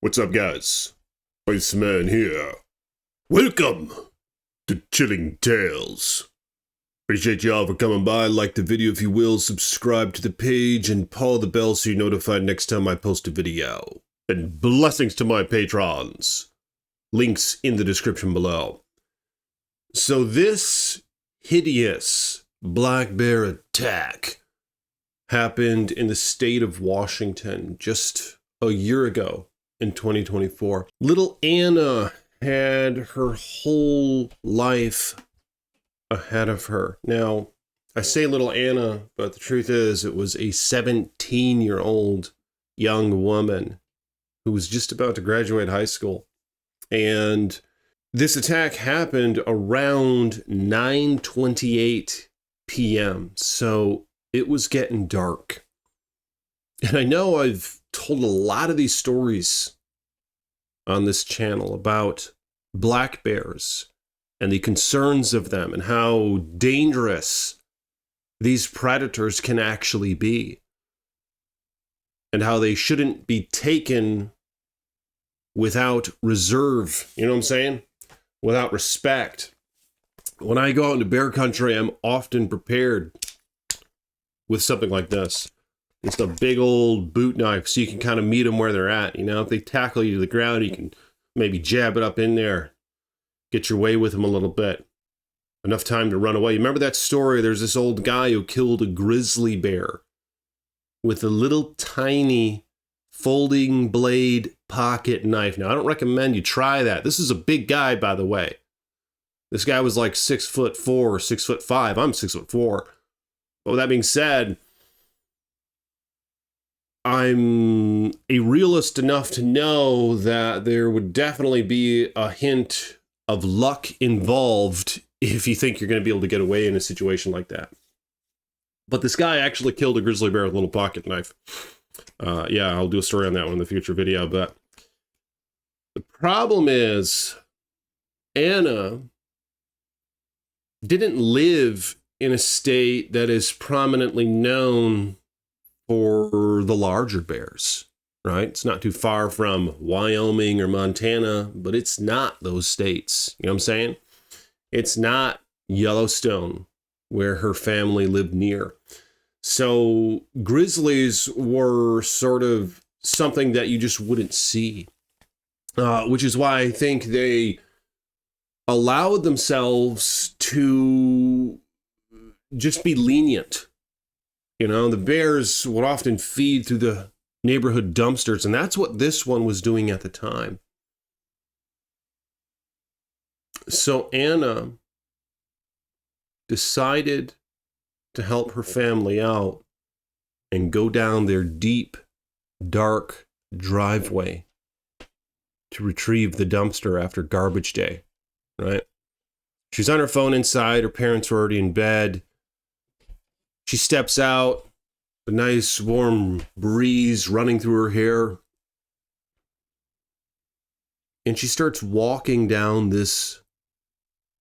What's up, guys? Iceman here. Welcome to Chilling Tales. Appreciate y'all for coming by. Like the video if you will, subscribe to the page, and paw the bell so you're notified next time I post a video. And blessings to my patrons. Links in the description below. So this hideous black bear attack happened in the state of Washington just a year ago in 2024. Little Anna had her whole life ahead of her. Now, I say little Anna, but the truth is it was a 17-year-old young woman who was just about to graduate high school. And this attack happened around 9:28 p.m. So it was getting dark. And I know I've told a lot of these stories on this channel about black bears and the concerns of them and how dangerous these predators can actually be, and how they shouldn't be taken without reserve, you know what I'm saying? Without respect. When I go out into bear country, I'm often prepared with something like this. Just a big old boot knife so you can kind of meet them where they're at. You know, if they tackle you to the ground, you can maybe jab it up in there, get your way with them a little bit. Enough time to run away. You remember that story? There's this old guy who killed a grizzly bear with a little tiny folding blade pocket knife. Now, I don't recommend you try that. This is a big guy, by the way. This guy was like 6'4" or 6'5". I'm 6'4". But with that being said, I'm a realist enough to know that there would definitely be a hint of luck involved if you think you're going to be able to get away in a situation like that. But this guy actually killed a grizzly bear with a little pocket knife. Yeah, I'll do a story on that one in the future video. But the problem is, Anna didn't live in a state that is prominently known for the larger bears, right? It's not too far from Wyoming or Montana, but it's not those states. You know what I'm saying? It's not Yellowstone, where her family lived near. So grizzlies were sort of something that you just wouldn't see, which is why I think they allowed themselves to just be lenient. You know, the bears would often feed through the neighborhood dumpsters, and that's what this one was doing at the time. So Anna decided to help her family out and go down their deep, dark driveway to retrieve the dumpster after garbage day, right? She's on her phone inside. Her parents were already in bed. She steps out, a nice warm breeze running through her hair. And she starts walking down this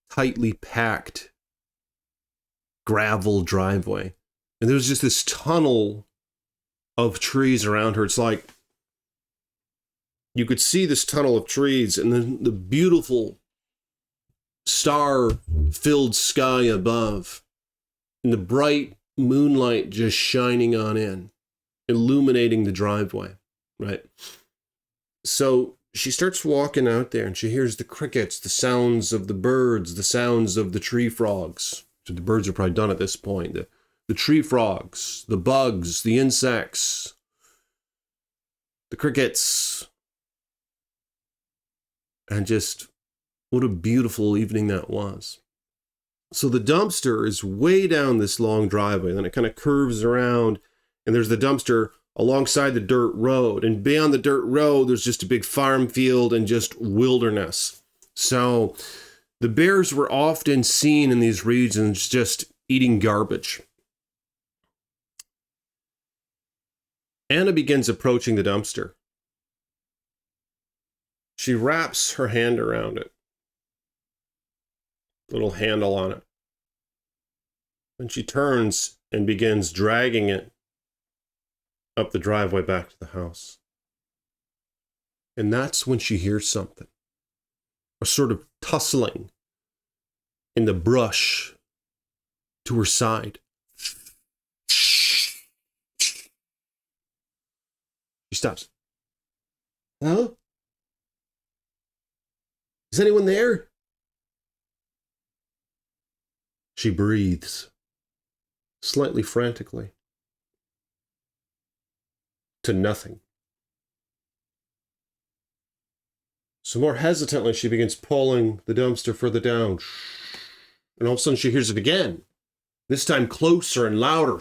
tightly packed gravel driveway. And there's just this tunnel of trees around her. It's like you could see this tunnel of trees and then the beautiful star-filled sky above, and the bright moonlight just shining on in, illuminating the driveway, right? So she starts walking out there and she hears the crickets, the sounds of the birds, the sounds of the tree frogs. So the birds are probably done at this point. The tree frogs, the bugs, the insects, the crickets. And just what a beautiful evening that was. So the dumpster is way down this long driveway. Then it kind of curves around, and there's the dumpster alongside the dirt road. And beyond the dirt road, there's just a big farm field and just wilderness. So the bears were often seen in these regions just eating garbage. Anna begins approaching the dumpster. She wraps her hand around it. Little handle on it. And she turns and begins dragging it up the driveway back to the house. And that's when she hears something. A sort of tussling in the brush to her side. She stops. Hello? Is anyone there? She breathes, slightly frantically, to nothing. So more hesitantly, she begins pulling the dumpster further down. And all of a sudden, she hears it again. This time closer and louder.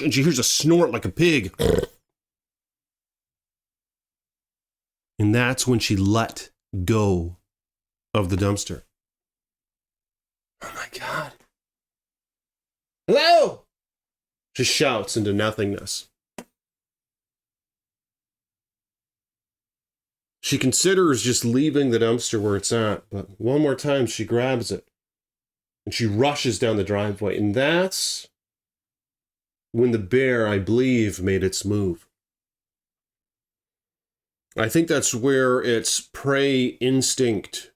And she hears a snort like a pig. And that's when she let go of the dumpster. Oh my God. Hello! She shouts into nothingness. She considers just leaving the dumpster where it's at, but one more time she grabs it and she rushes down the driveway. And that's when the bear, I believe, made its move. I think that's where its prey instinct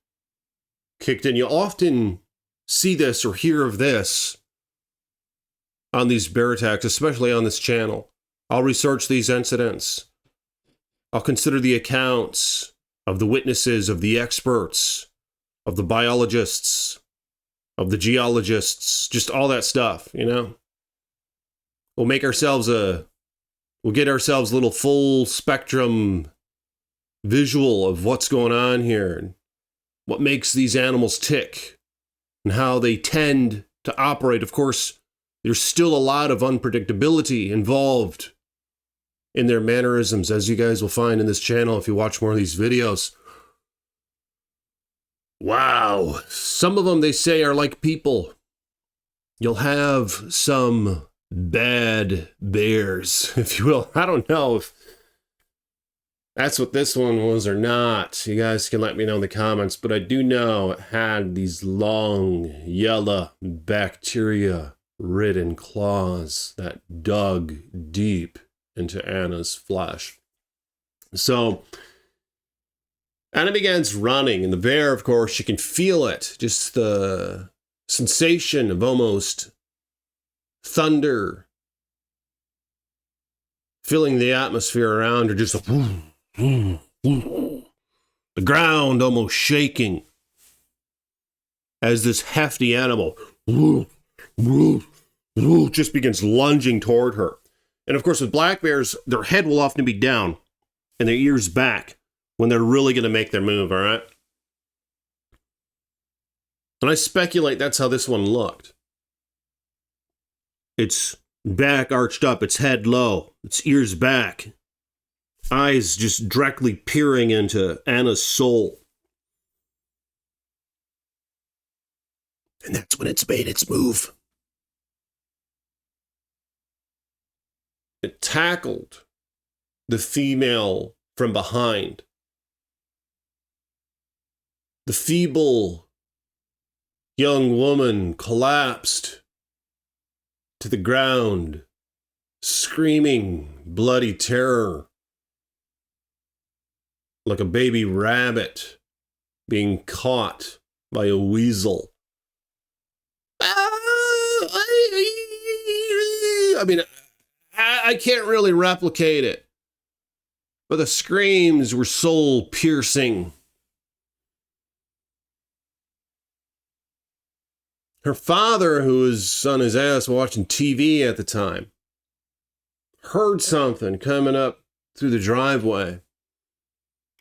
kicked in. You often see this or hear of this on these bear attacks, especially on this channel. I'll research these incidents. I'll consider the accounts of the witnesses, of the experts, of the biologists, of the geologists, just all that stuff, you know? We'll get ourselves a little full spectrum visual of what's going on here and what makes these animals tick and how they tend to operate. Of course, there's still a lot of unpredictability involved in their mannerisms, as you guys will find in this channel if you watch more of these videos. Wow. Some of them, they say, are like people. You'll have some bad bears, if you will. I don't know if that's what this one was or not. You guys can let me know in the comments, but I do know it had these long, yellow, bacteria-ridden claws that dug deep into Anna's flesh. So Anna begins running, and the bear, of course, you can feel it. Just the sensation of almost thunder filling the atmosphere around her, just the ground almost shaking as this hefty animal just begins lunging toward her. And of course, with black bears, their head will often be down and their ears back when they're really going to make their move, all right? And I speculate that's how this one looked. Its back arched up, its head low, its ears back, eyes just directly peering into Anna's soul. And that's when it's made its move. It tackled the female from behind. The feeble young woman collapsed to the ground, screaming bloody terror, like a baby rabbit being caught by a weasel. I mean, I can't really replicate it, but the screams were soul piercing. Her father, who was on his ass watching TV at the time, heard something coming up through the driveway,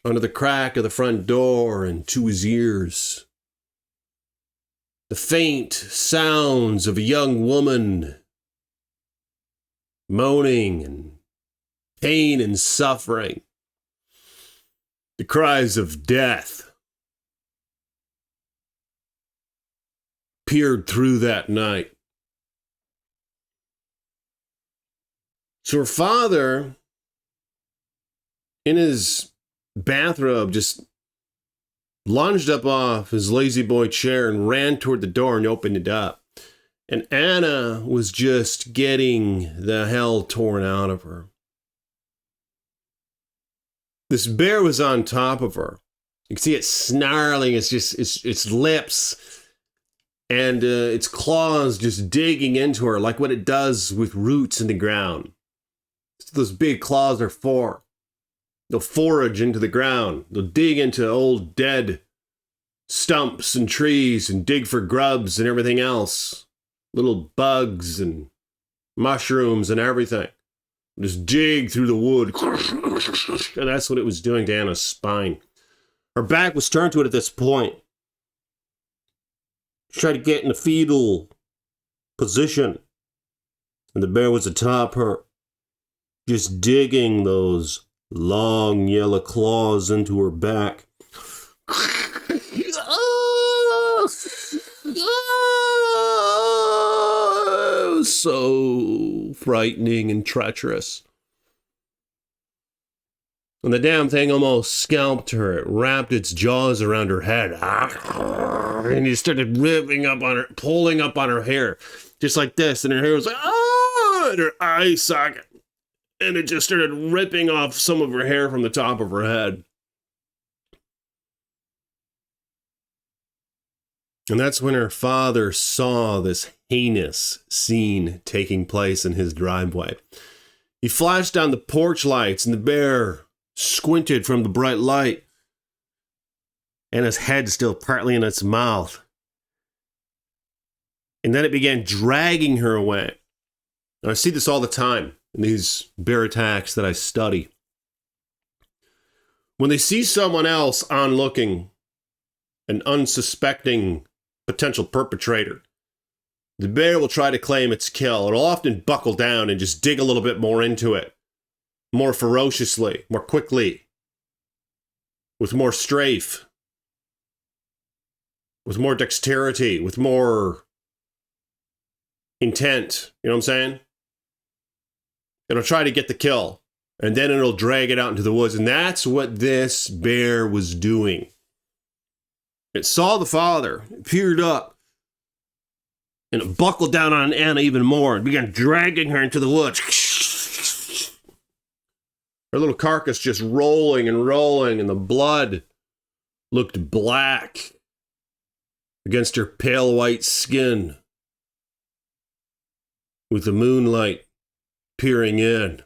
under the crack of the front door and to his ears. The faint sounds of a young woman moaning and pain and suffering. The cries of death peered through that night. So her father, in his bathrobe, just lunged up off his lazy boy chair and ran toward the door and opened it up. And Anna was just getting the hell torn out of her. This bear was on top of her. You can see it snarling, its lips and its claws just digging into her like what it does with roots in the ground. That's what those big claws are for. They'll forage into the ground. They'll dig into old dead stumps and trees and dig for grubs and everything else. Little bugs and mushrooms and everything. Just dig through the wood. And that's what it was doing to Anna's spine. Her back was turned to it at this point. She tried to get in a fetal position. And the bear was atop her, just digging those long yellow claws into her back. So frightening and treacherous. And the damn thing almost scalped her. It wrapped its jaws around her head. And it started ripping up on her, pulling up on her hair. Just like this. And her hair was like, oh, and her eye socket. And it just started ripping off some of her hair from the top of her head. And that's when her father saw this heinous scene taking place in his driveway. He flashed down the porch lights, and the bear squinted from the bright light, and his head still partly in its mouth. And then it began dragging her away. And I see this all the time in these bear attacks that I study. When they see someone else onlooking, an unsuspecting potential perpetrator, the bear will try to claim its kill. It'll often buckle down and just dig a little bit more into it. More ferociously, more quickly, with more strafe, with more dexterity, with more intent. You know what I'm saying? It'll try to get the kill, and then it'll drag it out into the woods. And that's what this bear was doing. It saw the father, it peered up, and it buckled down on Anna even more and began dragging her into the woods. Her little carcass just rolling and rolling, and the blood looked black against her pale white skin, with the moonlight peering in. It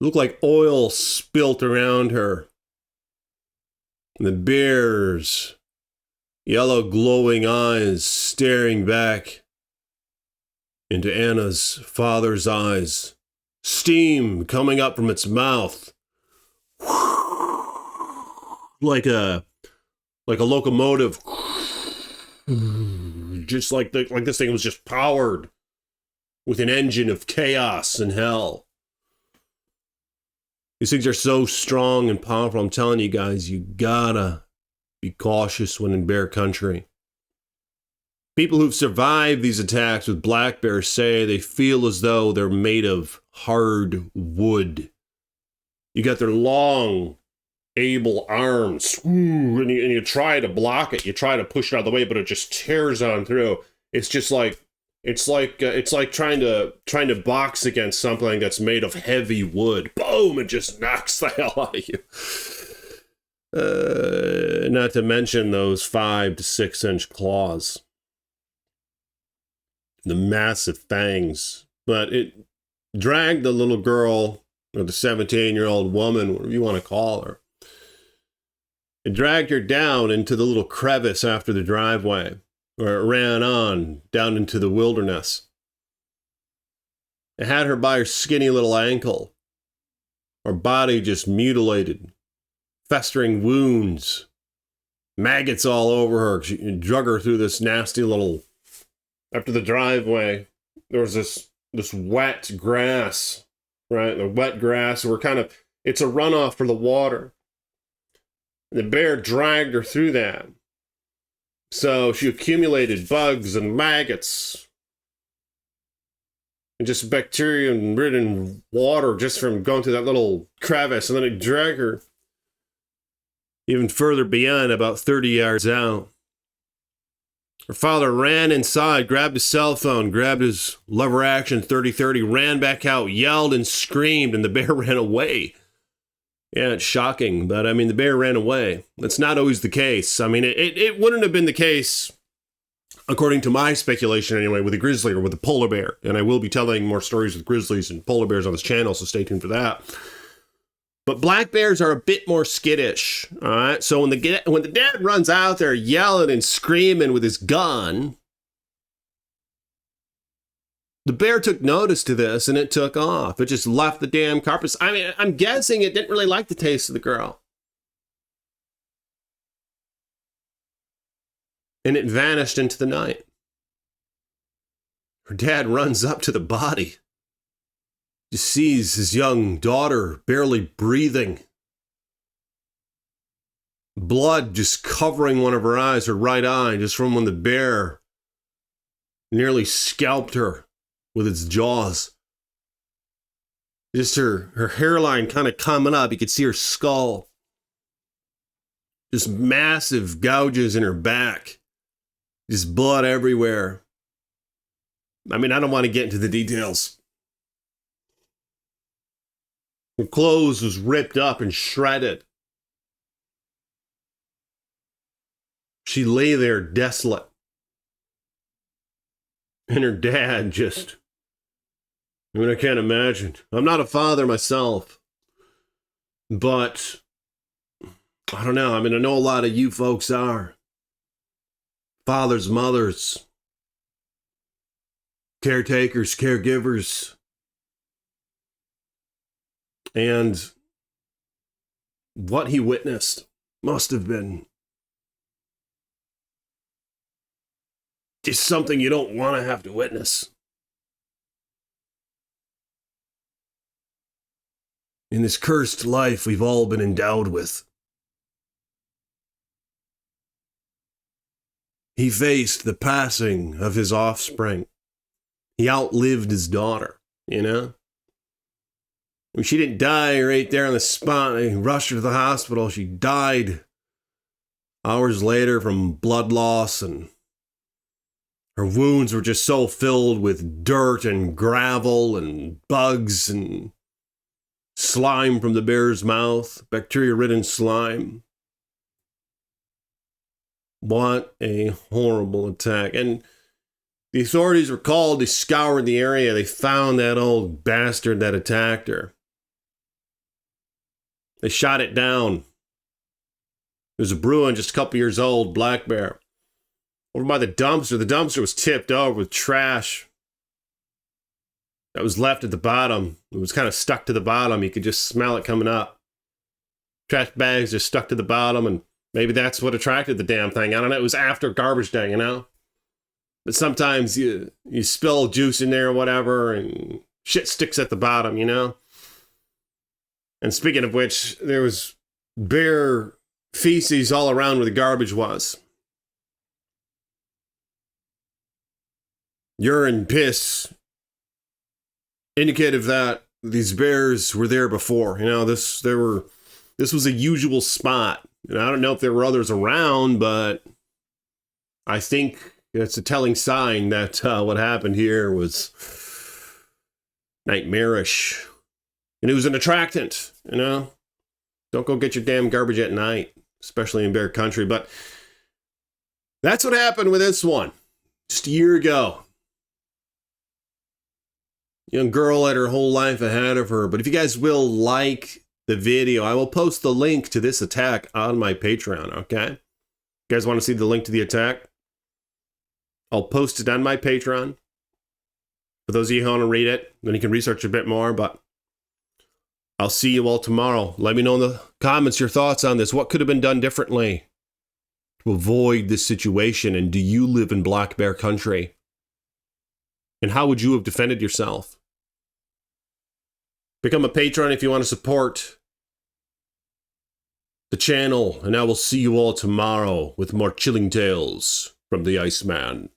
looked like oil spilt around her. And the bear's yellow glowing eyes staring back into Anna's father's eyes. Steam coming up from its mouth. Like a locomotive. Just like this thing was just powered with an engine of chaos and hell. These things are so strong and powerful. I'm telling you guys, you gotta be cautious when in bear country. People who've survived these attacks with black bears say they feel as though they're made of hard wood. You got their long, able arms, and you try to block it. You try to push it out of the way, but it just tears on through. It's just like it's like trying to box against something that's made of heavy wood. Boom! It just knocks the hell out of you. Not to mention those 5 to 6 inch claws. The massive fangs. But it dragged the little girl, or the 17-year-old woman, whatever you want to call her. It dragged her down into the little crevice after the driveway, where it ran on down into the wilderness. It had her by her skinny little ankle. Her body just mutilated. Festering wounds. Maggots all over her. She drug her through this nasty little... After the driveway, there was this wet grass, right? The wet grass it's a runoff for the water. The bear dragged her through that. So she accumulated bugs and maggots and just bacteria-ridden water just from going through that little crevice. And then it dragged her even further beyond, about 30 yards out. Her father ran inside, grabbed his cell phone, grabbed his lever action 30-30, ran back out, yelled and screamed, and the bear ran away. Yeah, it's shocking, but I mean, the bear ran away. That's not always the case. I mean, it wouldn't have been the case, according to my speculation anyway, with a grizzly or with a polar bear. And I will be telling more stories with grizzlies and polar bears on this channel, so stay tuned for that. But black bears are a bit more skittish, all right? So when the dad runs out there yelling and screaming with his gun, the bear took notice to this and it took off. It just left the damn carcass. I mean, I'm guessing it didn't really like the taste of the girl. And it vanished into the night. Her dad runs up to the body. Just sees his young daughter barely breathing. Blood just covering one of her eyes, her right eye, just from when the bear nearly scalped her with its jaws. Just her hairline kind of coming up. You could see her skull. Just massive gouges in her back. Just blood everywhere. I mean, I don't want to get into the details. Her clothes was ripped up and shredded. She lay there desolate. And her dad just... I mean, I can't imagine. I'm not a father myself. But... I don't know. I mean, I know a lot of you folks are. Fathers, mothers. Caretakers, caregivers. And what he witnessed must have been just something you don't want to have to witness. In this cursed life we've all been endowed with. He faced the passing of his offspring. He outlived his daughter, you know? When she didn't die right there on the spot, they rushed her to the hospital. She died hours later from blood loss, and her wounds were just so filled with dirt and gravel and bugs and slime from the bear's mouth, bacteria-ridden slime. What a horrible attack. And the authorities were called. They scoured the area. They found that old bastard that attacked her. They shot it down. It was a Bruin, just a couple years old, black bear. Over by the dumpster. The dumpster was tipped over with trash that was left at the bottom. It was kind of stuck to the bottom. You could just smell it coming up. Trash bags just stuck to the bottom, and maybe that's what attracted the damn thing. I don't know. It was after garbage day, you know? But sometimes you spill juice in there or whatever, and shit sticks at the bottom, you know? And speaking of which, there was bear feces all around where the garbage was. Urine, piss, indicative that these bears were there before. You know, this was a usual spot. And I don't know if there were others around, but I think it's a telling sign that what happened here was nightmarish. And it was an attractant, you know? Don't go get your damn garbage at night, especially in bear country. But that's what happened with this one just a year ago. Young girl had her whole life ahead of her. But if you guys will like the video, I will post the link to this attack on my Patreon, okay? You guys want to see the link to the attack? I'll post it on my Patreon. For those of you who want to read it, then you can research a bit more, but I'll see you all tomorrow. Let me know in the comments your thoughts on this. What could have been done differently to avoid this situation? And do you live in black bear country? And how would you have defended yourself? Become a patron if you want to support the channel. And I will see you all tomorrow with more chilling tales from the Iceman.